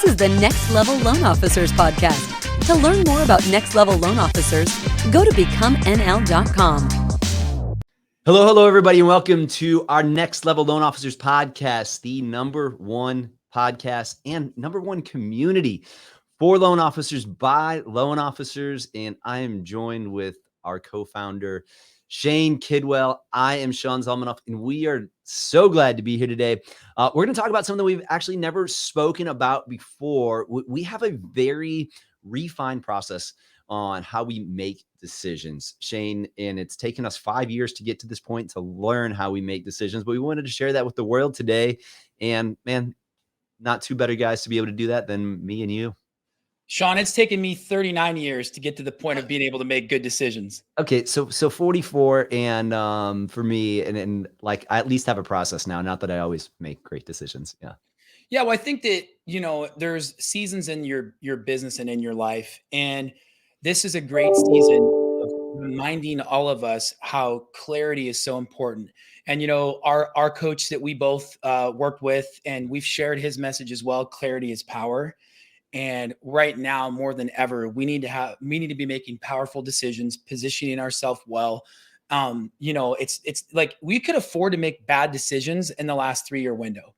is the Next Level Loan Officers podcast. To learn more about Next Level Loan Officers, go to becomnl.com. Hello, everybody, and welcome to our Next Level Loan Officers podcast, the number one podcast and number one community for loan officers by loan officers. And I am joined with our co-founder, Shane Kidwell. I am Sean Zalmanoff, and we are so glad to be here today. We're going to talk about something we've actually never spoken about before. We have a very refined process on how we make decisions, Shane, and it's taken us 5 years to get to this point to learn how we make decisions, but we wanted to share that with the world today. And man, not two better guys to be able to do that than me and you. Sean, it's taken me 39 years to get to the point of being able to make good decisions. Okay, so 44, and for me, and like I at least have a process now. Not that I always make great decisions. Yeah, well, I think that there's seasons in your business and in your life, and this is a great season of reminding all of us how clarity is so important. And our coach that we both worked with, and we've shared his message as well. Clarity is power. And right now, more than ever, we need to be making powerful decisions, positioning ourselves well. It's like we could afford to make bad decisions in the last 3-year window.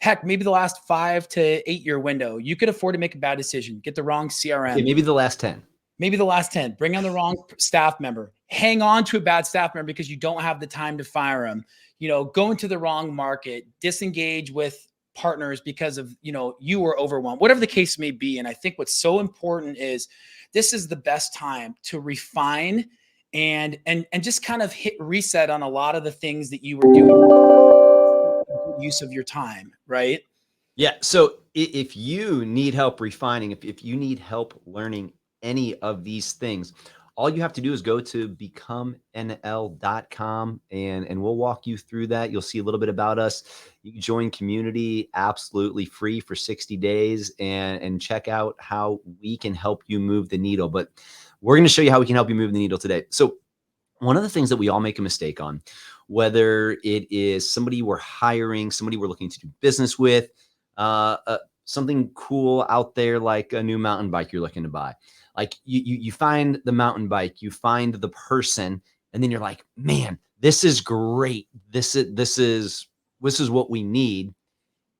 Heck, maybe the last 5 to 8 year window, you could afford to make a bad decision, get the wrong CRM. Okay, maybe the last 10. Maybe the last 10, bring on the wrong staff member, hang on to a bad staff member because you don't have the time to fire them, go into the wrong market, disengage with partners because of, you were overwhelmed, whatever the case may be. And I think what's so important is this is the best time to refine and just kind of hit reset on a lot of the things that you were doing, use of your time, right? Yeah. So if you need help refining, if you need help learning any of these things, all you have to do is go to becomnl.com and we'll walk you through that. You'll see a little bit about us. You can join community absolutely free for 60 days and check out how we can help you move the needle. But we're going to show you how we can help you move the needle today. So one of the things that we all make a mistake on, whether it is somebody we're hiring, somebody we're looking to do business with, something cool out there like a new mountain bike you're looking to buy. Like you find the mountain bike, you find the person, and then you're like, man, this is great. This is what we need.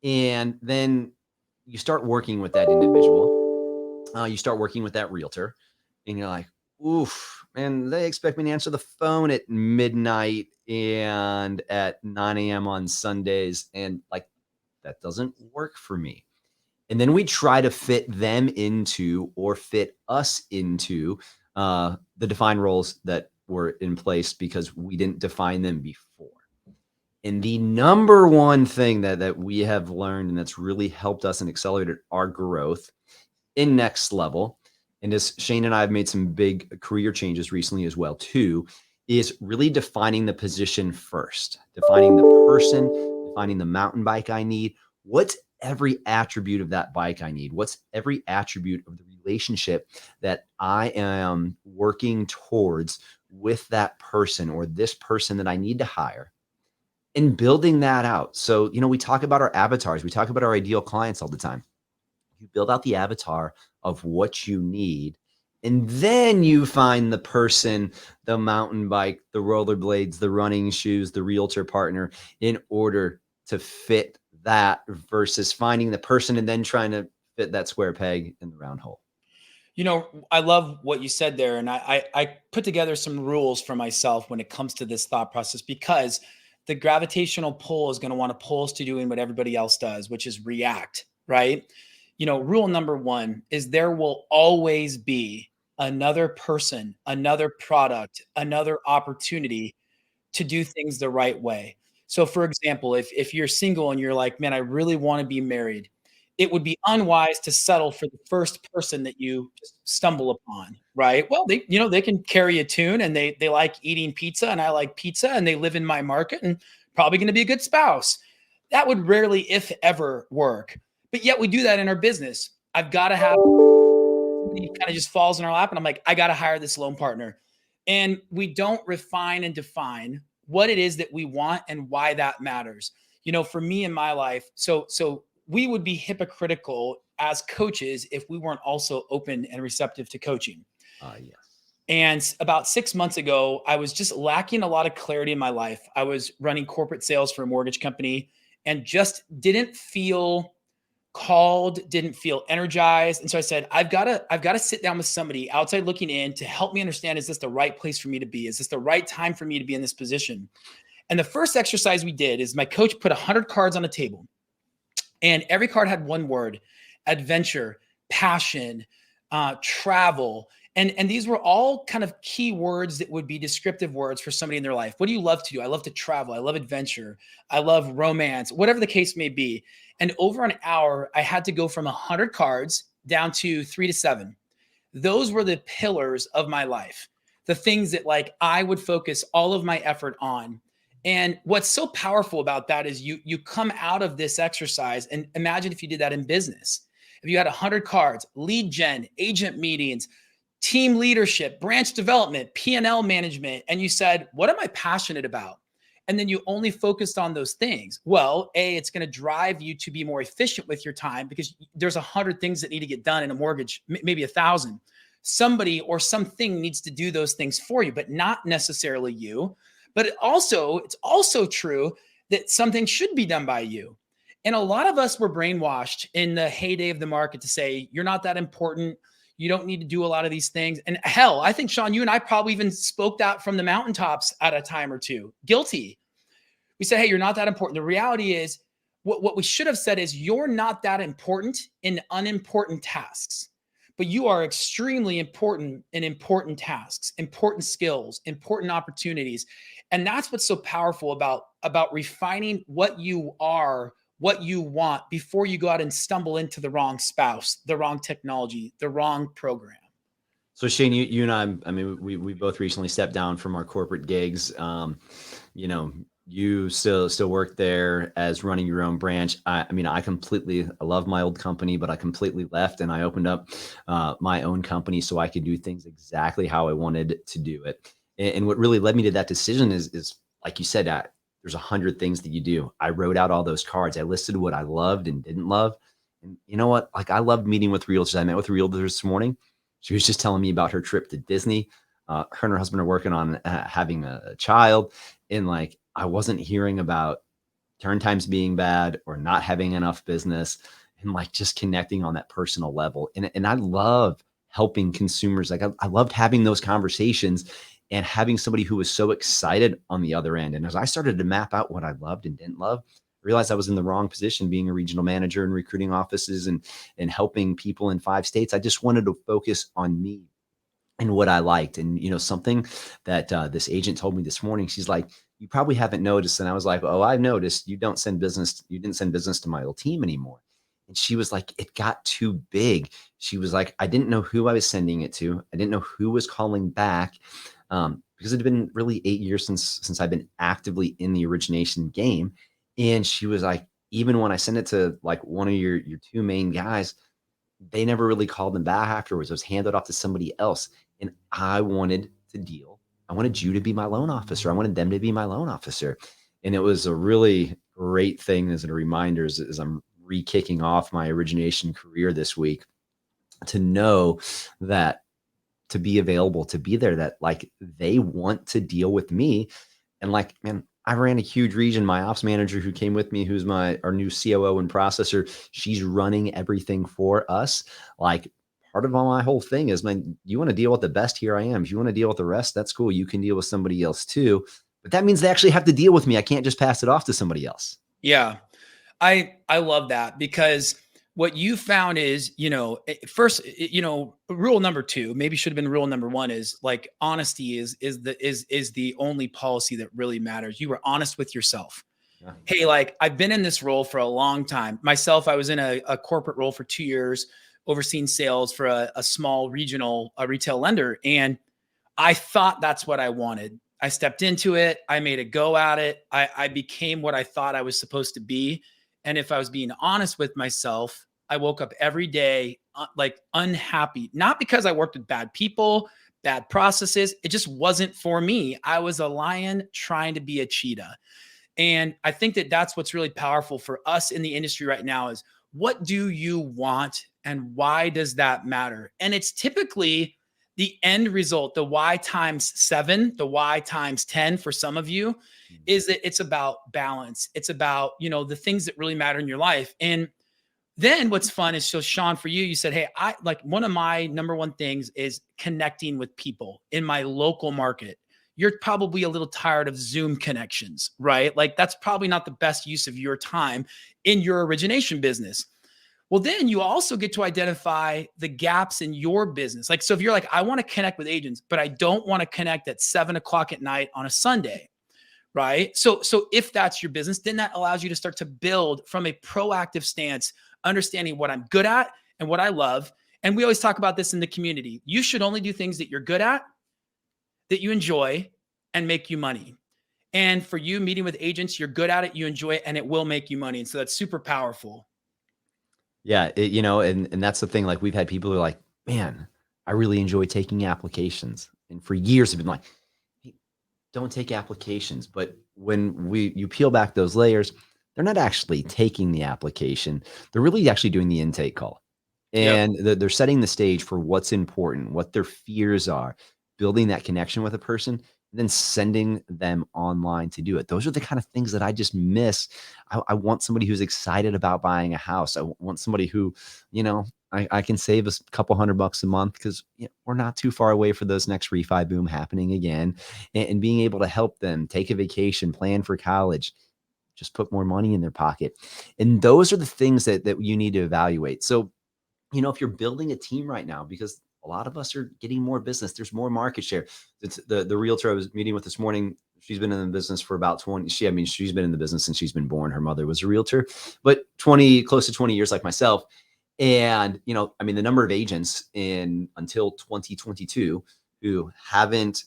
And then you start working with that individual. You start working with that realtor, and you're like, oof, man, they expect me to answer the phone at midnight and at 9 a.m. on Sundays. And like, that doesn't work for me. And then we try to fit them into or fit us into the defined roles that were in place because we didn't define them before. And the number one thing that we have learned and that's really helped us and accelerated our growth in Next Level, and as Shane and I have made some big career changes recently as well too, is really defining the position first, defining the person, defining the mountain bike I need. What's every attribute of that bike I need? What's every attribute of the relationship that I am working towards with that person or this person that I need to hire, and building that out. So, we talk about our avatars. We talk about our ideal clients all the time. You build out the avatar of what you need, and then you find the person, the mountain bike, the rollerblades, the running shoes, the realtor partner in order to fit that versus finding the person and then trying to fit that square peg in the round hole. I love what you said there. And I put together some rules for myself when it comes to this thought process, because the gravitational pull is going to want to pull us to doing what everybody else does, which is react, right? Rule number 1 is there will always be another person, another product, another opportunity to do things the right way. So for example, if you're single and you're like, man, I really want to be married, it would be unwise to settle for the first person that you just stumble upon, right? Well, they can carry a tune and they like eating pizza and I like pizza and they live in my market and probably going to be a good spouse. That would rarely, if ever, work. But yet we do that in our business. I've got to have somebody kind of just falls in our lap and I'm like, I got to hire this loan partner. And we don't refine and define what it is that we want and why that matters. For me in my life, so we would be hypocritical as coaches if we weren't also open and receptive to coaching. Yes. And about 6 months ago, I was just lacking a lot of clarity in my life. I was running corporate sales for a mortgage company and just didn't feel called, didn't feel energized. And so I said, I've got to sit down with somebody outside looking in to help me understand, is this the right place for me to be? Is this the right time for me to be in this position? And the first exercise we did is my coach put 100 cards on a table, and every card had one word: adventure, passion, travel. And these were all kind of key words that would be descriptive words for somebody in their life. What do you love to do? I love to travel. I love adventure. I love romance, whatever the case may be. And over an hour, I had to go from 100 cards down to 3 to 7. Those were the pillars of my life, the things that like I would focus all of my effort on. And what's so powerful about that is you come out of this exercise, and imagine if you did that in business. If you had 100 cards, lead gen, agent meetings, team leadership, branch development, P&L management, and you said, what am I passionate about? And then you only focused on those things. Well, it's going to drive you to be more efficient with your time, because there's 100 things that need to get done in a mortgage, maybe 1,000. Somebody or something needs to do those things for you, but not necessarily you. But it's also true that something should be done by you. And a lot of us were brainwashed in the heyday of the market to say, you're not that important. You don't need to do a lot of these things. And hell, I think, Sean, you and I probably even spoke that from the mountaintops at a time or two. Guilty. We said, hey, you're not that important. The reality is, what we should have said is, you're not that important in unimportant tasks, but you are extremely important in important tasks, important skills, important opportunities. And that's what's so powerful about refining what you are, what you want, before you go out and stumble into the wrong spouse, the wrong technology, the wrong program. So Shane, you and I mean, we both recently stepped down from our corporate gigs. You know, you still work there as running your own branch. I mean, I love my old company, but I completely left and I opened up my own company so I could do things exactly how I wanted to do it. And what really led me to that decision is like you said, there's 100 things that you do. I wrote out all those cards. I listed what I loved and didn't love. And you know what? Like, I loved meeting with realtors. I met with a realtor this morning. She was just telling me about her trip to Disney. Her and her husband are working on having a child. And like, I wasn't hearing about turn times being bad or not having enough business, and like just connecting on that personal level. And I love helping consumers. Like, I loved having those conversations and having somebody who was so excited on the other end. And as I started to map out what I loved and didn't love, I realized I was in the wrong position being a regional manager and recruiting offices and helping people in 5 states. I just wanted to focus on me and what I liked. And, you know, something that this agent told me this morning, she's like, you probably haven't noticed. And I was like, oh, I've noticed you didn't send business to my old team anymore. And she was like, it got too big. She was like, I didn't know who I was sending it to. I didn't know who was calling back, because it had been really 8 years since I've been actively in the origination game. And she was like, even when I sent it to like one of your 2 main guys, they never really called them back afterwards. It was handed off to somebody else. And I wanted you to be my loan officer. I wanted them to be my loan officer. And it was a really great thing as a reminder as I'm re-kicking off my origination career this week, to know that, to be available, to be there, that like they want to deal with me. And like, man, I ran a huge region. My ops manager who came with me, who's our new COO and processor, she's running everything for us. Like, part of my whole thing is, man, you want to deal with the best, here I am. If you want to deal with the rest, that's cool. You can deal with somebody else too. But that means they actually have to deal with me. I can't just pass it off to somebody else. Yeah. I love that, because what you found is, first, rule number 2, maybe should have been rule number 1, is like, honesty is the only policy that really matters. You were honest with yourself. Yeah. Hey, like, I've been in this role for a long time. Myself, I was in a corporate role for 2 years, overseeing sales for a small retail lender. And I thought that's what I wanted. I stepped into it. I made a go at it. I became what I thought I was supposed to be. And if I was being honest with myself, I woke up every day like unhappy, not because I worked with bad people, bad processes. It just wasn't for me. I was a lion trying to be a cheetah. And I think that that's what's really powerful for us in the industry right now, is what do you want and why does that matter? And it's typically the end result, the why times 7, the why times 10 for some of you, is that it's about balance. It's about, the things that really matter in your life. And then what's fun is, so Sean, for you, you said, hey, I like, one of my number one things is connecting with people in my local market. You're probably a little tired of Zoom connections, right? Like that's probably not the best use of your time in your origination business. Well, then you also get to identify the gaps in your business. Like, so if you're like, I want to connect with agents, but I don't want to connect at 7 o'clock at night on a Sunday, right? So if that's your business, then that allows you to start to build from a proactive stance, understanding what I'm good at and what I love. And we always talk about this in the community. You should only do things that you're good at, that you enjoy, and make you money. And for you, meeting with agents, you're good at it, you enjoy it, and it will make you money. And so that's super powerful. Yeah, and that's the thing. Like we've had people who are like, man, I really enjoy taking applications, and for years have been like, hey, don't take applications. But when you peel back those layers, they're not actually taking the application. They're really actually doing the intake call, and they're setting the stage for what's important, what their fears are, building that connection with a person, and then sending them online to do it. Those are the kind of things that I just miss. I want somebody who's excited about buying a house. I want somebody who, I can save a couple $100 a month because we're not too far away for those next refi boom happening again, and being able to help them take a vacation, plan for college, just put more money in their pocket. And those are the things that you need to evaluate. So, if you're building a team right now, because a lot of us are getting more business, there's more market share. It's the realtor I was meeting with this morning. She's been in the business for about 20. She's been in the business since she's been born. Her mother was a realtor, but close to 20 years like myself. And, the number of agents until 2022 who haven't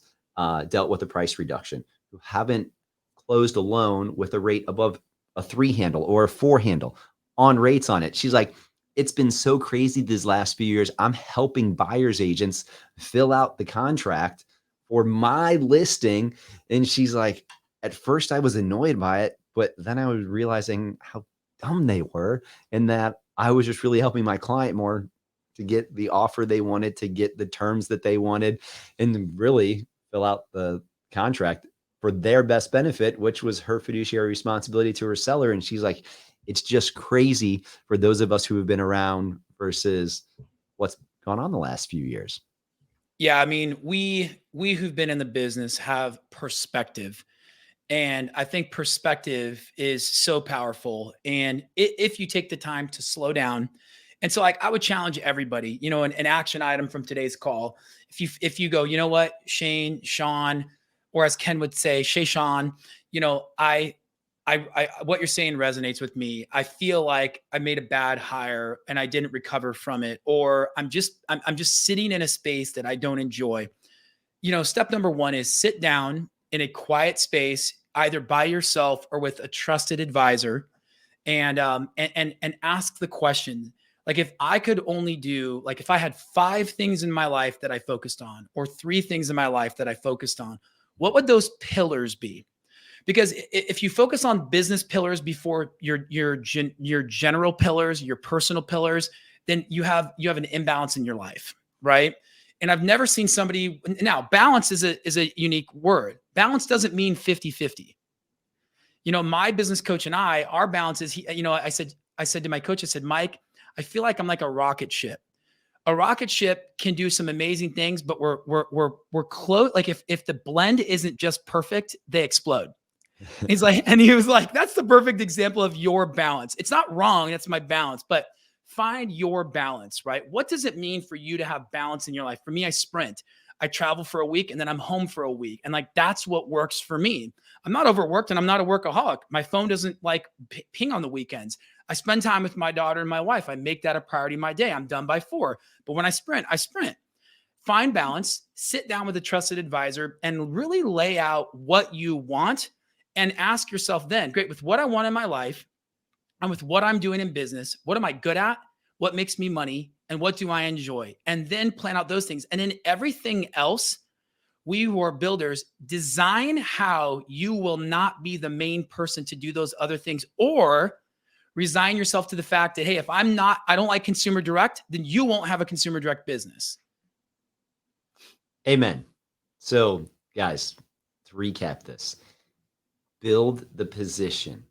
dealt with a price reduction, who haven't closed a loan with a rate above a 3 handle or a 4 handle on rates on it. She's like, it's been so crazy these last few years. I'm helping buyer's agents fill out the contract for my listing. And she's like, at first I was annoyed by it, but then I was realizing how dumb they were, and that I was just really helping my client more to get the offer they wanted, to get the terms that they wanted, and really fill out the contract for their best benefit, which was her fiduciary responsibility to her seller. And she's like, it's just crazy for those of us who have been around versus what's gone on the last few years. Yeah, we who've been in the business have perspective. And I think perspective is so powerful. And if you take the time to slow down, and so like I would challenge everybody, an action item from today's call. If you go, you know what, Shane, Sean, or as Ken would say, Shay Sean, I what you're saying resonates with me. I feel like I made a bad hire and I didn't recover from it, or I'm just sitting in a space that I don't enjoy. Step number one is sit down in a quiet space, either by yourself or with a trusted advisor, and ask the question. Like, if I could only do, like, if I had 5 things in my life that I focused on, or 3 things in my life that I focused on, what would those pillars be? Because if you focus on business pillars before your general pillars, your personal pillars, then you have an imbalance in your life, right? And I've never seen somebody. Now, balance is a unique word. Balance doesn't mean 50-50. My business coach and our balance is, I said to my coach, I said, Mike, I feel like I'm like a rocket ship. A rocket ship can do some amazing things, but we're close. Like if the blend isn't just perfect, they explode. And he was like, that's the perfect example of your balance. It's not wrong. That's my balance, but find your balance, right? What does it mean for you to have balance in your life? For me, I sprint. I travel for a week and then I'm home for a week. And like, that's what works for me. I'm not overworked and I'm not a workaholic. My phone doesn't like ping on the weekends. I spend time with my daughter and my wife. I make that a priority in my day. I'm done by 4. But when I sprint, I sprint. Find balance, sit down with a trusted advisor and really lay out what you want, and ask yourself then, great, with what I want in my life and with what I'm doing in business, what am I good at? What makes me money? And what do I enjoy? And then plan out those things. And then everything else, we who are builders, design how you will not be the main person to do those other things, or resign yourself to the fact that, hey, if I don't like consumer direct, then you won't have a consumer direct business. Amen. So guys, to recap this, build the position,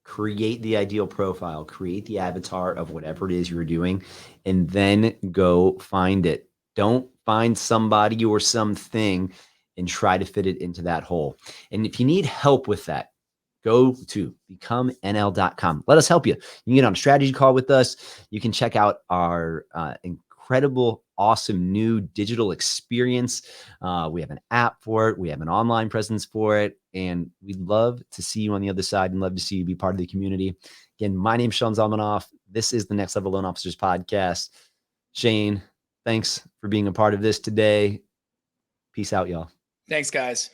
create the ideal profile, create the avatar of whatever it is you're doing, and then go find it. Don't find somebody or something and try to fit it into that hole. And if you need help with that, go to becomemnl.com. Let us help you. You can get on a strategy call with us. You can check out our incredible, awesome new digital experience. We have an app for it. We have an online presence for it. And we'd love to see you on the other side and love to see you be part of the community. Again, my name's Sean Zalmanoff. This is the Next Level Loan Officers Podcast. Shane, thanks for being a part of this today. Peace out, y'all. Thanks, guys.